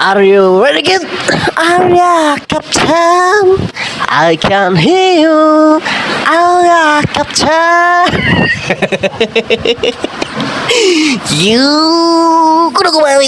Are you ready, kid? Aria, Captain. I can hear you. Aria, Captain. You kudu kembali.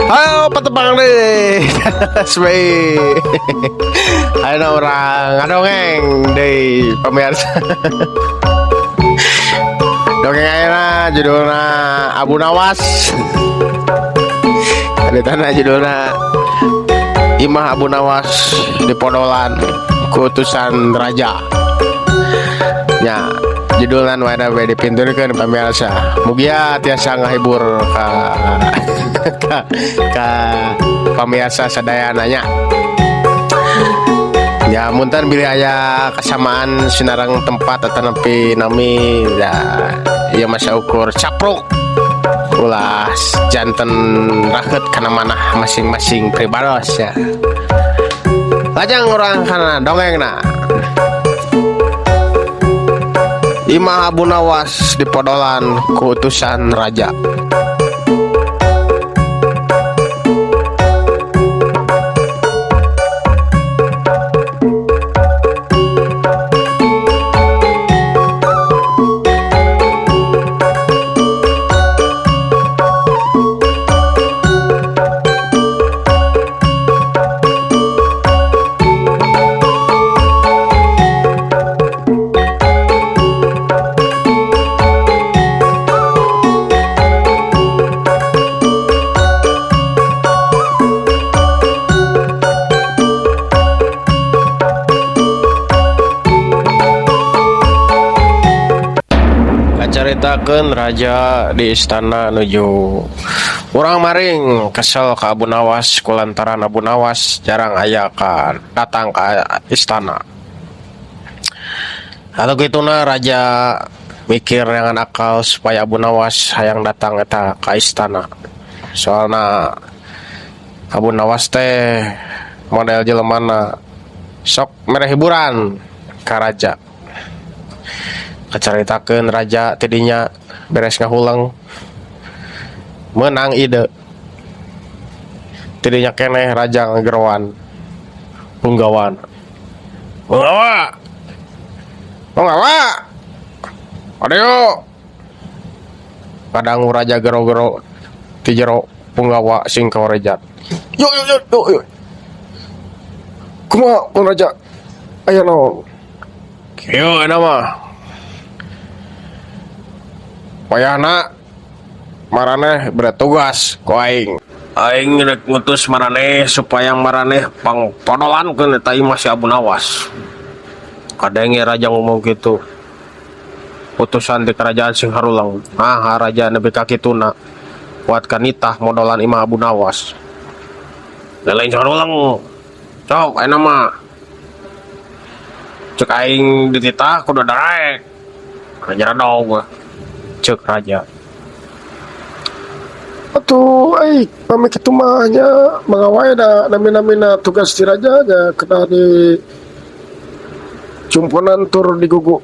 Halo petebang deh. Sebaik ada orang ngadongeng deh pemirsa. Dongeng ayeuna judulna Abu Nawas. Ada tanah judulna Imah Abu Nawas di Podolan Kuutusan Raja. Ya, judulna nu ada dipinturkeun pemirsa. Mugia tiasa ngahibur ka pemirsa sadayananya. Ya muntan bilih aya kesamaan sinarang tempat atau nepi nami ya ieu masa ukur capruk ulah janten raket kana manah masing-masing pribados ya. Lajang urang kana dongengna. Imah Abu Nawas di Podolan Kuutusan Raja. Caritakeun raja di istana nuju urang maring kesel ka Abu Nawas kulantaran Abu Nawas jarang aya datang ka istana. Atau kituna raja mikir dengan akal supaya Abu Nawas hayang datang eta ka istana. Soalna Abu Nawas teh model jelemana sok mere hiburan ka raja. Kacaritakeun raja tidinya beres ngahulang menang ide tidinya keneh raja ngagerowan punggawa adeo kadang raja gero-gero ti jero punggawa sing kawarejat yo kumaha pun raja aya naon kieu ana mah payahna maraneh bertugas ku aing rek ngutus maraneh supaya maraneh pangpodolankeun eta imah si Abu Nawas. Kadenge raja ngomong gitu putusan di kerajaan sing harulang raja nepi ka kituna kuatkan nitah modolan imah Abu Nawas lain harulang sok ayeuna mah cek aing dititah kudu darek raja radog cek raja. Atuh pami kitu mah nya mangawai da nami-namina tugas ti raja nya kedah di cumpunan tur di gugu.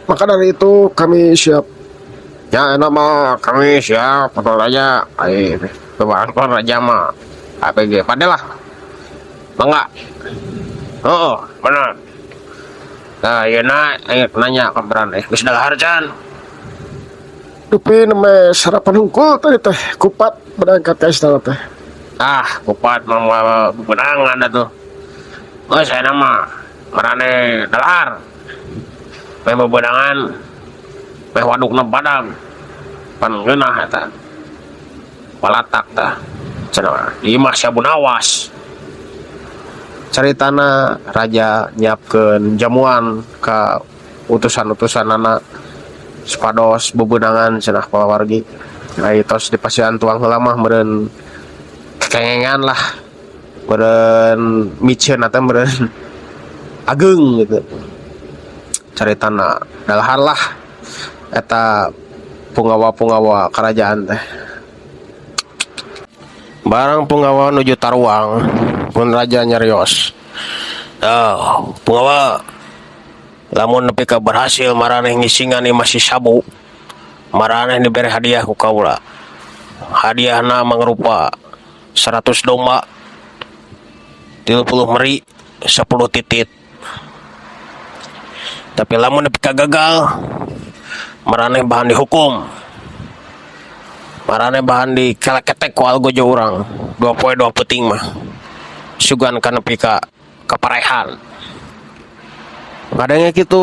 Maka dari itu kami siap. Ya enak mah kami siap betul raja. Kebantuan raja mah APG padalah. Mangga. Oh, benar. Nah, yeuna aing nanya ka beran geus dahar can. Dupi neme sarapan hungkul tadi teh kupat berangkat ke istana teh. Kupat mah bebenangan atuh. Oh, saya nama marane dalar. Meh bebenangan. Meh wadukna padang. Pan geunah eta. Palatak tah. Cenah imah si Abu Nawas. Caritana raja nyiapkeun jamuan ka utusan-utusanana sepados bebenangan cenah pawargi. Tos di pasian tuang heula mah meureun kekengengan lah. Meureun miceun atau meureun ageng gitu. Caritana dalahar lah eta punggawa-punggawa kerajaan teh. Barang punggawa nuju taruang mun raja nyarios. Pungawa lamun nepi ka berhasil maraneh ngisingan ieu masih sabu, maraneh dibere hadiah ku kaula. Hadiahna mangrupa 100 domba, 30 meri, 10 titit. Tapi lamun nepi ka gagal, maraneh bahan dihukum. Maraneh bahan dikeleketek ku algojo urang. 2 poe 2 peuting mah. Sugan ka nepi ka kaparehan. Kadangnya gitu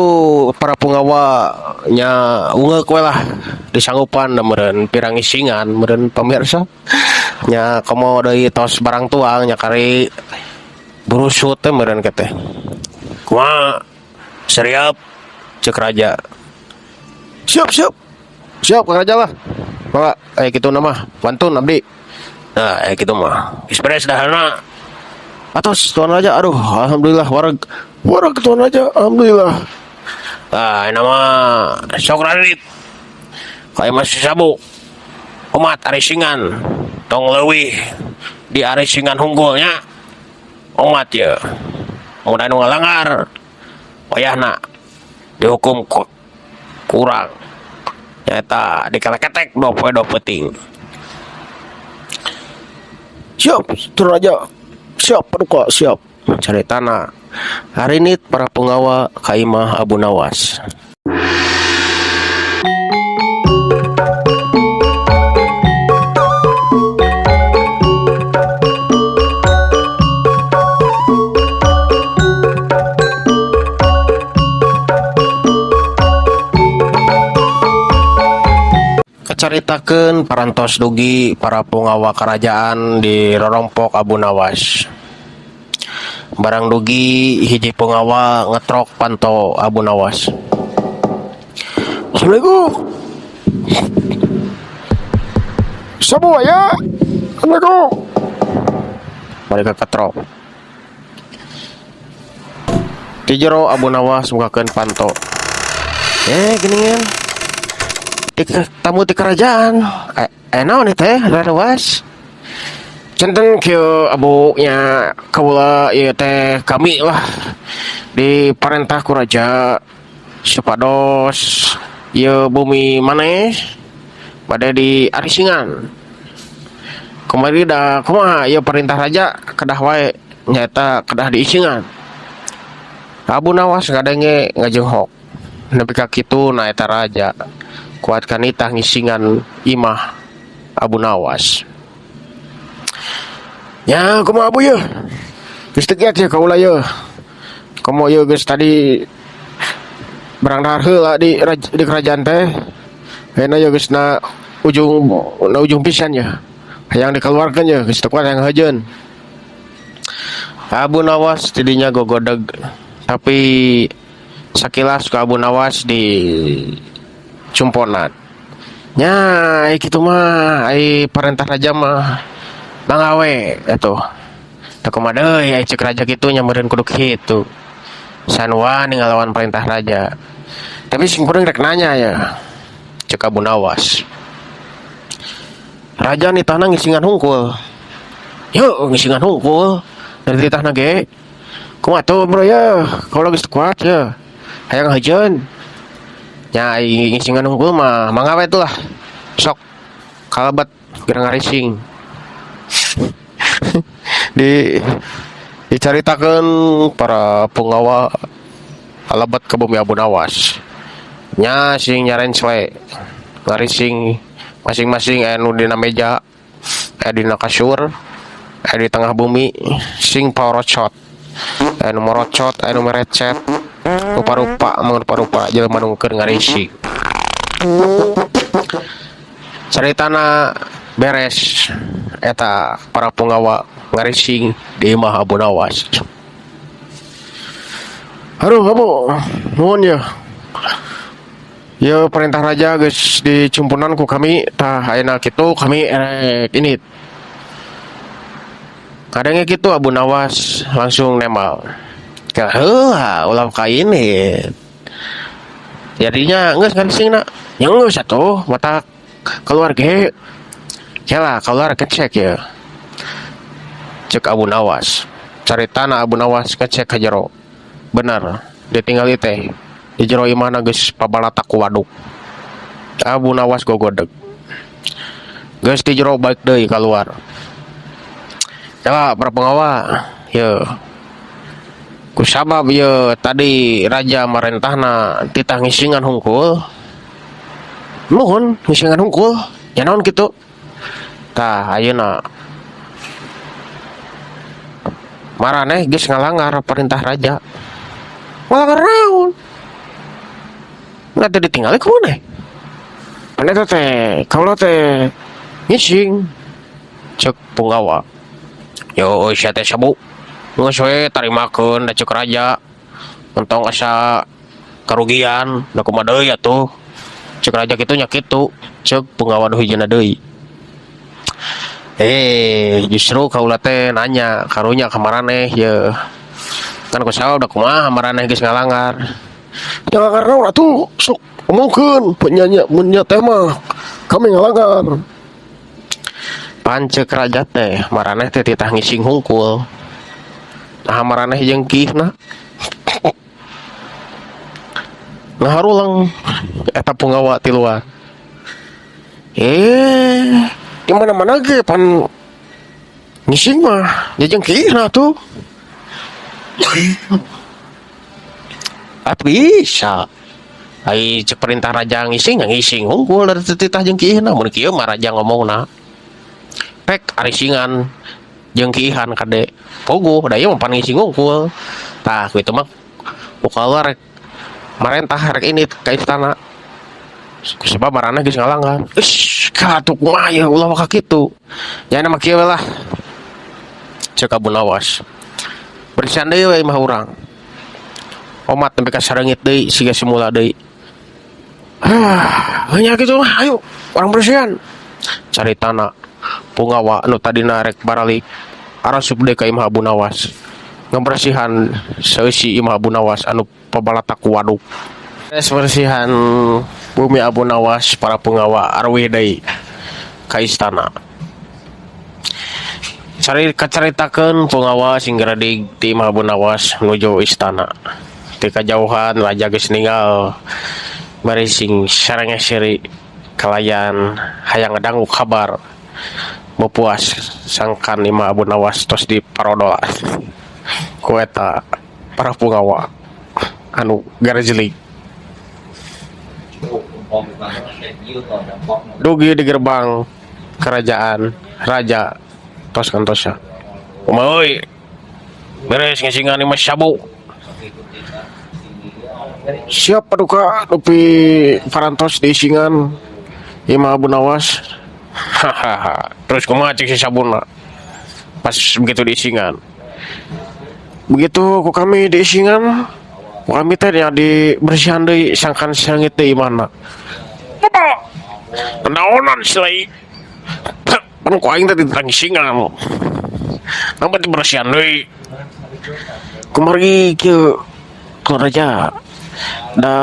para pungawa nya ungeuk we lah disanggupan meureun pirang isingan meureun pamirsa. Nya komo deui tos barang tuang nya kari burusut teh meureun keteh. Kumaha? Seriap cek raja. Siap Kang Raja lah. Bawa kitu nama wantun abdi. Nah, kitu mah. Geus beres dahana. Atos Tuan Raja, aduh alhamdulillah wareg Tuan Raja, alhamdulillah. Nah, ini nama sok radit. Kayak masih sabu. Umat arisingan tong leuwih di arisingan hunggulnya. Umat ya. Mudah nu ngalanggar wayahna dihukum kurang. Nyata dikeleketek 2 poe 2 peuting. Siap Tuan Raja. Siap paduka, siap. Caritana hari ini para penggawa Kaimah Abu Nawas. Kecaritakeun parantos dugi para punggawa kerajaan di rorompok Abu Nawas. Barang dugi hiji punggawa ngetrok panto Abu Nawas. Assalamualaikum. Sabu ya. Assalamualaikum. Mereka ketrok. Di jero Abu Nawas mukakeun panto. Geuningan. Tamu di kerajaan naon teh Nawas centen kieu abu nya kaula ieu teh kami lah diparentah ku raja supados ieu bumi maneh bade di arisingan kemari da kumaha ieu perintah raja kedah wae nyata kedah diisingan. Abu Nawas ngadenge ngajenghok nepi ka kitu na eta raja kuatkan itah ngisingan imah Abu Nawas. Ya, kumaha abu ye? Geus teu giat ya kaula ye. Komo ye geus tadi berangdahar heula di kerajaan teh. Ayeuna ye geus na ujung pisan ya. Hayang dikeluarkeun ye geus teu kuat hayang hajeun. Abu Nawas tidinya gogodeg. Tapi sakilas ke Abu Nawas di cumponan. Nya kitu mah ai perintah raja mah bangawe atuh. Da kumaha deui ai cek raja kitu nya meureun kudu kitu. Sanua ngalawan perintah raja. Tapi sing kuring rek nanya ya. Cek Abu Nawas. Raja nitahna ngisingan hungkul. Yo ngisingan hungkul. Dari titahna ge. Kumaha tuh bro ya? Kalau geus kuat ya. Hayang hajeun. Ya ngisingan hungkul mah mangawe itulah. Sok kalabat gerang ngarising. Dicaritakeun para punggawa alabat ke bumi Abu Nawas. Nya sing nyaren we ngarising masing-masing anu dina meja, dina kasur, di tengah bumi sing paurocot. Anu merocot, anu merecet, rupa-rupa jelema nu keur ngarising. Caritana beres eta para punggawa ngarising di imah Abu Nawas. Aduh kamu nuhun ya. Ya perintah raja geus dicumpunan ku kami tah ayeuna kitu kami ini. Kadangnya gitu Abu Nawas langsung nembal. Heula ulah ka ini. Jadinya geus ngarisingna. Ya geus atuh mata keluar ge. Yalah keluar kecek ya. Cek Abu Nawas. Caritana Abu Nawas ngecek ka jero. Bener, ditinggali teh. Di jero imahna geus pabalata ku waduk. Abu Nawas gogodeg. Geus di jero balik deui keluar. Ya, para pengawa, ya. Kusabab ya tadi raja marentahna titah ngisingan hungkul. Nuhun ngisingan hungkul. Ya naon kitu? Tah ayeuna maraneh geus ngalanggar perintah raja. Ngalanggar naon? Nggak ditinggali ku maneh. Paneta teh, kaula teh ngising. Cek punggawa. Yo sia teh sabu. Geus we tarimakeun da ceuk raja. Mentong asa karugian, da kumaha deui atuh. Cek raja kitu nya kitu, cek punggawa nu hijina deui. Justru kaula teh nanya karunya ka maraneh ye. Kan kusaha da kumaha maraneh geus ngalanggar. Ya karena atuh sok omongkeun penyanyi mun nya teh mah kami ngalanggar. Pancek raja teh maraneh teh titah ngising hungkul. Nah maraneh jeung kihna ngaharulang eta punggawa ti luar. Di mana-mana ge pan ngising mah jeung kihna tuh. Bisa. Ai cek perintah raja ngising ngising hungkul dari titah jeung kihna. Mun kieu mah raja ngomongna. Pek arisingan jeung kihan kade. Pogo da ieu mah pan ngising hungkul. Tah kitu mah ukawa rek marentah rek ini ka istana. Sebab maraneh geus ngalanggar. Katuh kumaha ya ulah ka kitu. Ya nama kieu lah. Cek Abu Nawas. Bersihan deui we imah urang. Omat nembe ka sareungit deui siga simula deui. Hanya gitu mah, ayo orang bersihan. Caritana punggawa anu tadina rek baralik arasup deui ka imah Abu Nawas. Ngabersihan seusi imah Abu Nawas anu pabalata ku waduk. Bersihan bumi Abu Nawas para punggawa arwih deui ka istana. Kacaritakeun punggawa singgara di imah Abu Nawas menuju istana. Ti kajauhan raja geus ninggal barising sareng seri kalayan hayang ngadangu kabar mepuas sangkan imah Abu Nawas tos diparodolan ku eta para punggawa anu garejlik. Dugi di gerbang kerajaan raja tos kantosa. Kumaha euy? Beres ngisingan imah sabu. Siap paduka nepi parantos diisingan imah Abu Nawas. Hahaha. Terus kumaha cek si sabuna? Pas begitu diisingan. Begitu ku kami diisingan, ku kami teh nya dibersihan deui sangkan sangit deui imahna. Naonan silai. Pan ku aing teh ditangisingan. Napa dibersihan deui? Kumari kieu ku raja. Da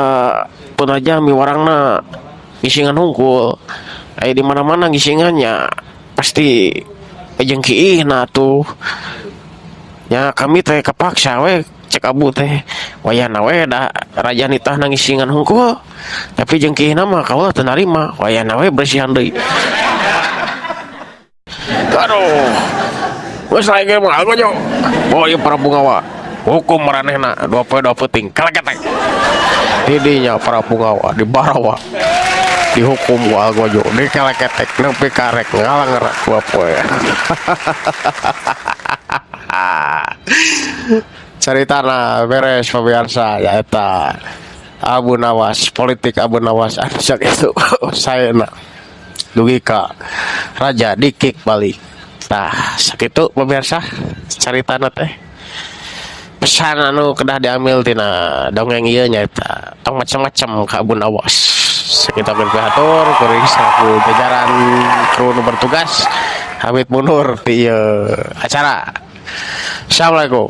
pun raja miwarangna ngisingan hungkul. Aya di mana-mana ngisingannya pasti jeung kiihna tuh. Ya kami teh kepaksa we cek abu teh wayahna we da raja nitah ngisingan hungkul. Tapi jeung kiihna mah kaula teu narima. Wayahna we bersihan deui. Aduh. Geus lae ge mah gojo. Oh ieu para punggawa. Hukum maranehna 2 poe 2 peuting kaleketek. Didinya para punggawa di Barawa dihukum ku algojo dikaleketek nepi karek ngalanggar 2 poe. Caritana beres pamirsa ya eta Abu Nawas, politik Abu Nawas anu sakitu saena dugi ka raja dikik balik. Tah sakitu pamirsa caritana teh. Pesan anu kedah diambil tina dongeng ieu nyaeta tong macam-macam ka Abu Nawas. Sakitu berpihatur kuring selaku jajaran kru nu bertugas pamit mundur ti ieu acara. Assalamualaikum.